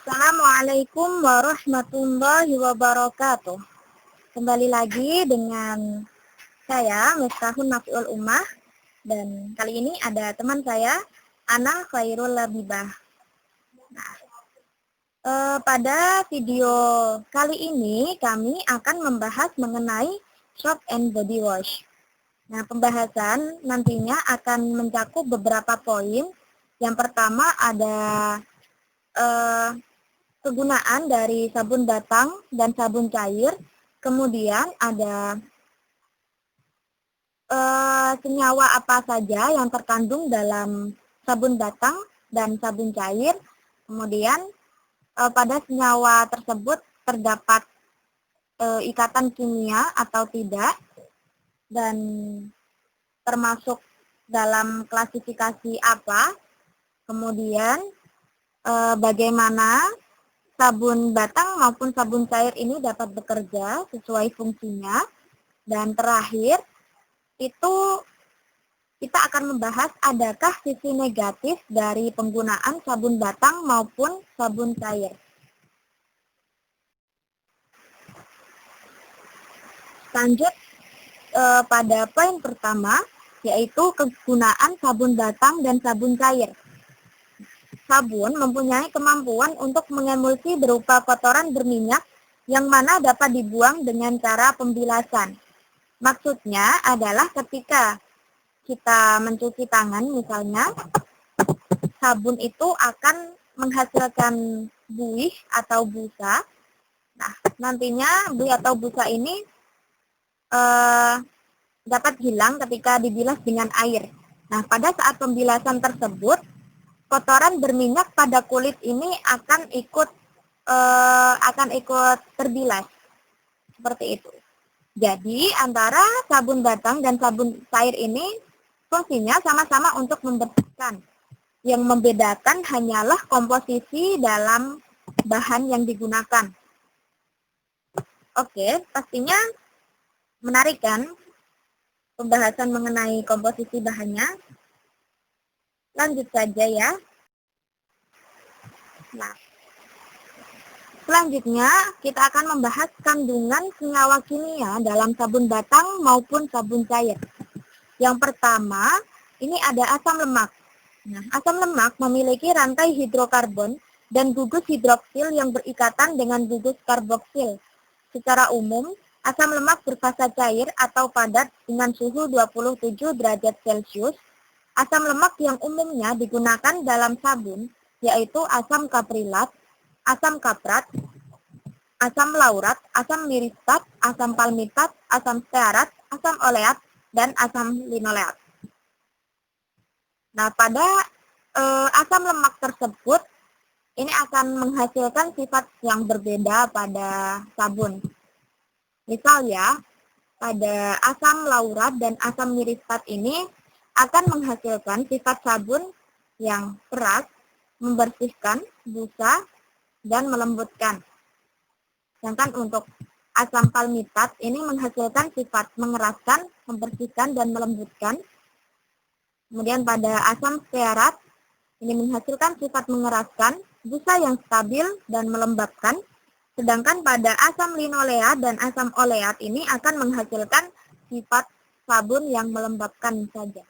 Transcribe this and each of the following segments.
Assalamualaikum warahmatullahi wabarakatuh. Kembali lagi dengan saya Miftahun Nafiul Ummah, dan kali ini ada teman saya Ana Khairul Labibah. Nah, pada video kali ini kami akan membahas mengenai soap and body wash. Nah, pembahasan nantinya akan mencakup beberapa poin. Yang pertama ada kegunaan dari sabun batang dan sabun cair, kemudian ada senyawa apa saja yang terkandung dalam sabun batang dan sabun cair, kemudian pada senyawa tersebut terdapat ikatan kimia atau tidak, dan termasuk dalam klasifikasi apa, kemudian bagaimana sabun batang maupun sabun cair ini dapat bekerja sesuai fungsinya. Dan terakhir, itu kita akan membahas adakah sisi negatif dari penggunaan sabun batang maupun sabun cair. Lanjut pada poin pertama, yaitu kegunaan sabun batang dan sabun cair. Sabun mempunyai kemampuan untuk mengemulsi berupa kotoran berminyak yang mana dapat dibuang dengan cara pembilasan. Maksudnya adalah ketika kita mencuci tangan misalnya, sabun itu akan menghasilkan buih atau busa. Nah, nantinya buih atau busa ini dapat hilang ketika dibilas dengan air. Nah, pada saat pembilasan tersebut, kotoran berminyak pada kulit ini akan ikut terbilas seperti itu. Jadi antara sabun batang dan sabun cair ini fungsinya sama-sama untuk membersihkan. Yang membedakan hanyalah komposisi dalam bahan yang digunakan. Oke, pastinya menarik kan pembahasan mengenai komposisi bahannya. Lanjut saja ya. Nah, selanjutnya kita akan membahas kandungan senyawa kimia dalam sabun batang maupun sabun cair. Yang pertama, ini ada asam lemak. Nah, asam lemak memiliki rantai hidrokarbon dan gugus hidroksil yang berikatan dengan gugus karboksil. Secara umum, asam lemak berfasa cair atau padat dengan suhu 27 derajat Celcius. Asam lemak yang umumnya digunakan dalam sabun yaitu asam kaprilat, asam kaprat, asam laurat, asam miristat, asam palmitat, asam stearat, asam oleat, dan asam linoleat. Nah, pada asam lemak tersebut ini akan menghasilkan sifat yang berbeda pada sabun. Misal ya, pada asam laurat dan asam miristat ini akan menghasilkan sifat sabun yang keras, membersihkan, busa, dan melembutkan. Sedangkan untuk asam palmitat ini menghasilkan sifat mengeraskan, membersihkan, dan melembutkan. Kemudian pada asam stearat ini menghasilkan sifat mengeraskan, busa yang stabil, dan melembabkan. Sedangkan pada asam linoleat dan asam oleat ini akan menghasilkan sifat sabun yang melembabkan saja.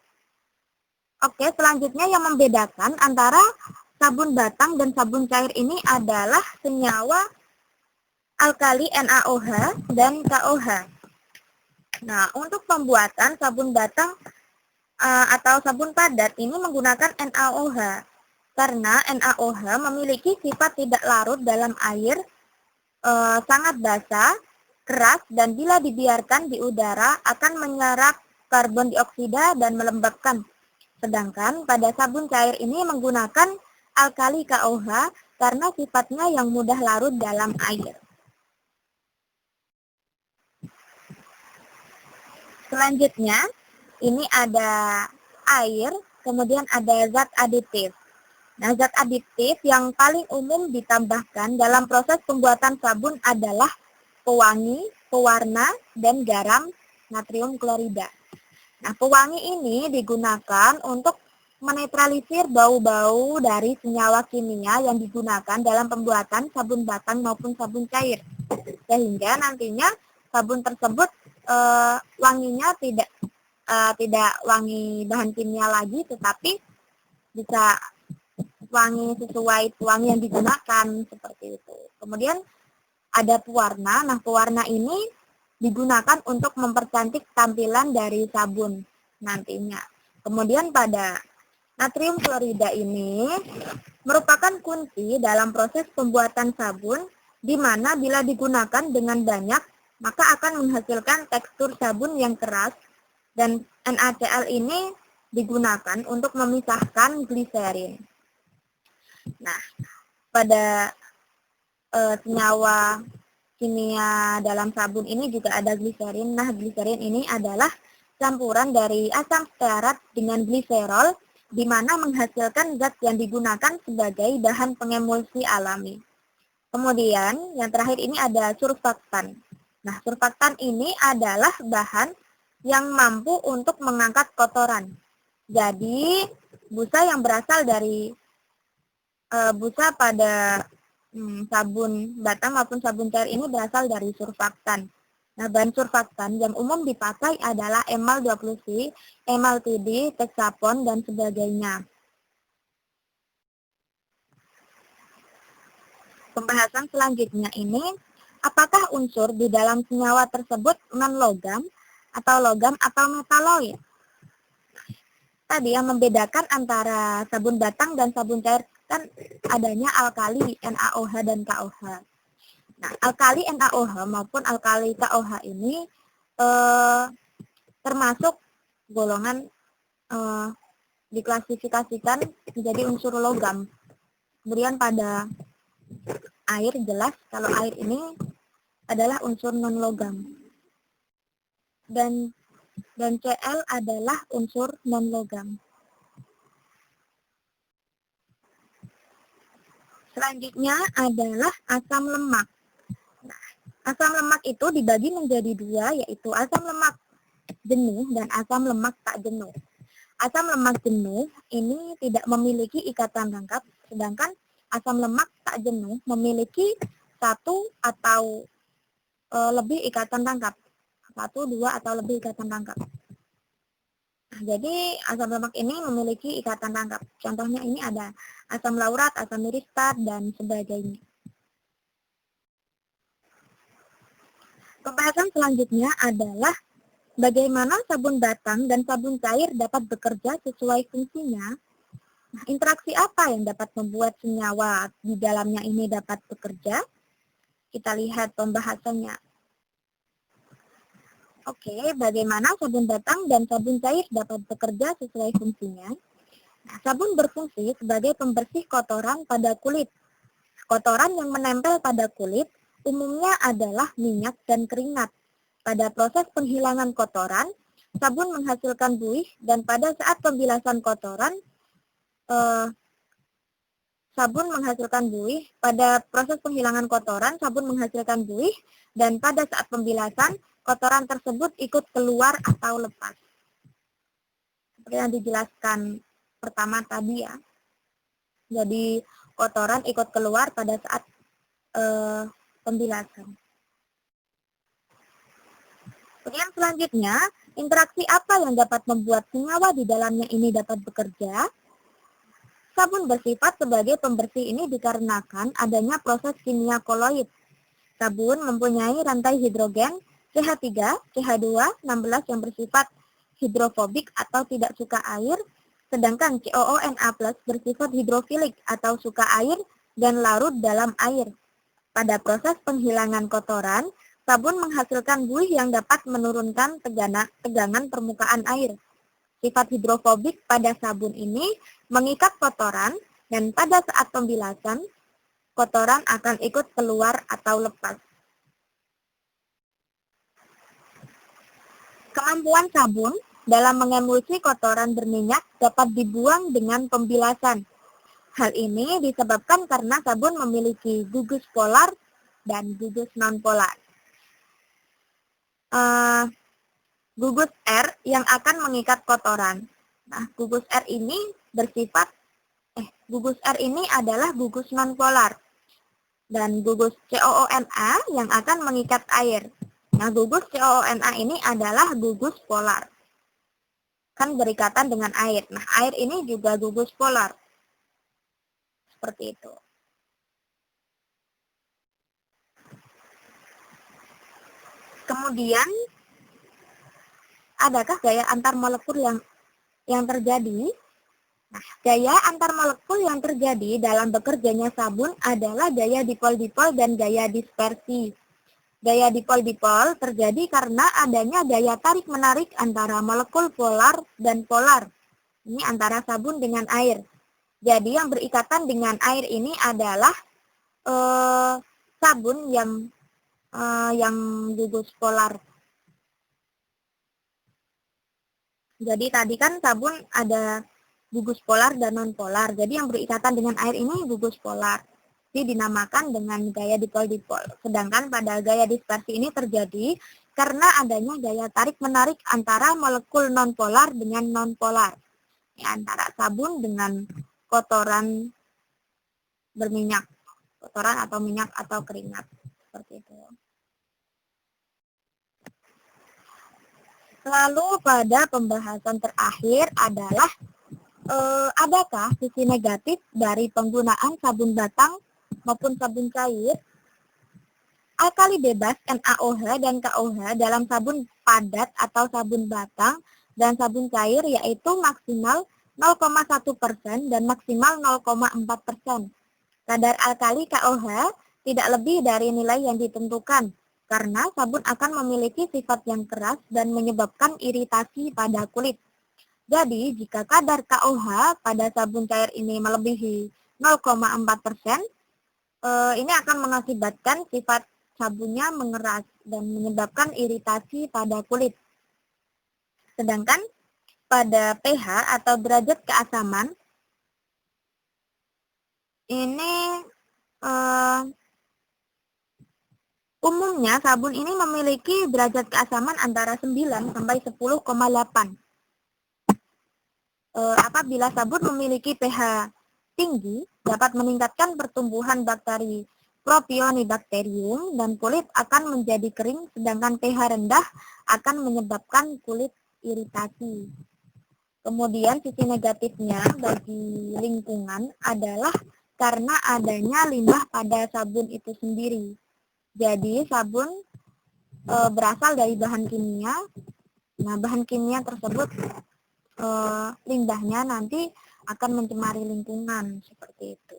Oke, selanjutnya yang membedakan antara sabun batang dan sabun cair ini adalah senyawa alkali NaOH dan KOH. Nah, untuk pembuatan sabun batang atau sabun padat ini menggunakan NaOH karena NaOH memiliki sifat tidak larut dalam air, sangat basah, keras, dan bila dibiarkan di udara akan menyerap karbon dioksida dan melembabkan. Sedangkan pada sabun cair ini menggunakan alkali KOH karena sifatnya yang mudah larut dalam air. Selanjutnya, ini ada air, kemudian ada zat aditif. Nah, zat aditif yang paling umum ditambahkan dalam proses pembuatan sabun adalah pewangi, pewarna, dan garam natrium klorida. Nah, pewangi ini digunakan untuk menetralisir bau-bau dari senyawa kimia yang digunakan dalam pembuatan sabun batang maupun sabun cair. Sehingga nantinya sabun tersebut wanginya tidak wangi bahan kimia lagi, tetapi bisa wangi sesuai wangi yang digunakan, seperti itu. Kemudian ada pewarna. Nah, pewarna ini digunakan untuk mempercantik tampilan dari sabun nantinya. Kemudian pada natrium klorida ini merupakan kunci dalam proses pembuatan sabun, di mana bila digunakan dengan banyak, maka akan menghasilkan tekstur sabun yang keras, dan NaCl ini digunakan untuk memisahkan gliserin. Nah, pada senyawa kimia dalam sabun ini juga ada gliserin. Nah, gliserin ini adalah campuran dari asam stearat dengan gliserol, di mana menghasilkan zat yang digunakan sebagai bahan pengemulsi alami. Kemudian, yang terakhir ini ada surfaktan. Nah, surfaktan ini adalah bahan yang mampu untuk mengangkat kotoran. Jadi, busa yang berasal dari busa pada sabun batang maupun sabun cair ini berasal dari surfaktan. Nah, bahan surfaktan yang umum dipakai adalah emal 20C, emal TD, texapon, dan sebagainya. Pembahasan selanjutnya ini, apakah unsur di dalam senyawa tersebut non-logam atau logam atau metaloid? Tadi yang membedakan antara sabun batang dan sabun cair kan adanya alkali NaOH dan KOH. Nah, alkali NaOH maupun alkali KOH ini termasuk golongan diklasifikasikan menjadi unsur logam. Kemudian pada air jelas kalau air ini adalah unsur non logam. Dan Cl adalah unsur non logam. Selanjutnya adalah asam lemak. Nah, asam lemak itu dibagi menjadi dua, yaitu asam lemak jenuh dan asam lemak tak jenuh. Asam lemak jenuh ini tidak memiliki ikatan tangkap, sedangkan asam lemak tak jenuh memiliki satu atau lebih ikatan tangkap. 1, 2, atau lebih ikatan tangkap. Nah, jadi asam lemak ini memiliki ikatan tangkap. Contohnya ini ada asam laurat, asam miristat, dan sebagainya. Pembahasan selanjutnya adalah bagaimana sabun batang dan sabun cair dapat bekerja sesuai fungsinya. Nah, interaksi apa yang dapat membuat senyawa di dalamnya ini dapat bekerja? Kita lihat pembahasannya. Oke, bagaimana sabun batang dan sabun cair dapat bekerja sesuai fungsinya? Nah, sabun berfungsi sebagai pembersih kotoran pada kulit. Kotoran yang menempel pada kulit umumnya adalah minyak dan keringat. Pada proses penghilangan kotoran, sabun menghasilkan buih, dan pada saat pembilasan kotoran, sabun menghasilkan buih. Pada proses penghilangan kotoran, sabun menghasilkan buih, dan pada saat pembilasan, kotoran tersebut ikut keluar atau lepas. Seperti yang dijelaskan pertama tadi ya. Jadi kotoran ikut keluar pada saat pembilasan. Kemudian selanjutnya, interaksi apa yang dapat membuat senyawa di dalamnya ini dapat bekerja? Sabun bersifat sebagai pembersih ini dikarenakan adanya proses kimia koloid. Sabun mempunyai rantai hidrogen CH3, CH2, 16 yang bersifat hidrofobik atau tidak suka air, sedangkan COONA+ bersifat hidrofilik atau suka air dan larut dalam air. Pada proses penghilangan kotoran, sabun menghasilkan buih yang dapat menurunkan tegangan permukaan air. Sifat hidrofobik pada sabun ini mengikat kotoran, dan pada saat pembilasan, kotoran akan ikut keluar atau lepas. Kemampuan sabun dalam mengemulsi kotoran berminyak dapat dibuang dengan pembilasan. Hal ini disebabkan karena sabun memiliki gugus polar dan gugus non-polar. Gugus R yang akan mengikat kotoran. Nah, gugus R ini gugus R ini adalah gugus nonpolar. Dan gugus COONA yang akan mengikat air. Nah, gugus COONA ini adalah gugus polar. Kan berikatan dengan air. Nah, air ini juga gugus polar. Seperti itu. Kemudian, adakah gaya antar molekul yang terjadi? Nah, gaya antar molekul yang terjadi dalam bekerjanya sabun adalah gaya dipol-dipol dan gaya dispersi. Gaya dipol-dipol terjadi karena adanya gaya tarik-menarik antara molekul polar dan polar. Ini antara sabun dengan air. Jadi yang berikatan dengan air ini adalah sabun yang gugus polar. Jadi tadi kan sabun ada gugus polar dan non-polar. Jadi yang berikatan dengan air ini gugus polar. Dinamakan dengan gaya dipol-dipol. Sedangkan pada gaya dispersi ini terjadi karena adanya gaya tarik-menarik antara molekul nonpolar dengan nonpolar. Ya, antara sabun dengan kotoran berminyak, kotoran atau minyak atau keringat. Seperti itu. Lalu pada pembahasan terakhir adalah adakah sisi negatif dari penggunaan sabun batang maupun sabun cair? Alkali bebas NaOH dan KOH dalam sabun padat atau sabun batang dan sabun cair yaitu maksimal 0,1% dan maksimal 0,4%. Kadar alkali KOH tidak lebih dari nilai yang ditentukan karena sabun akan memiliki sifat yang keras dan menyebabkan iritasi pada kulit. Jadi, jika kadar KOH pada sabun cair ini melebihi 0,4%, ini akan mengakibatkan sifat sabunnya mengeras dan menyebabkan iritasi pada kulit. Sedangkan pada pH atau derajat keasaman, ini umumnya sabun ini memiliki derajat keasaman antara 9 sampai 10,8. Apabila sabun memiliki pH tinggi, dapat meningkatkan pertumbuhan bakteri Propionibacterium dan kulit akan menjadi kering, sedangkan pH rendah akan menyebabkan kulit iritasi. Kemudian sisi negatifnya bagi lingkungan adalah karena adanya limbah pada sabun itu sendiri. Jadi sabun berasal dari bahan kimia. Nah, bahan kimia tersebut limbahnya nanti akan mencemari lingkungan seperti itu.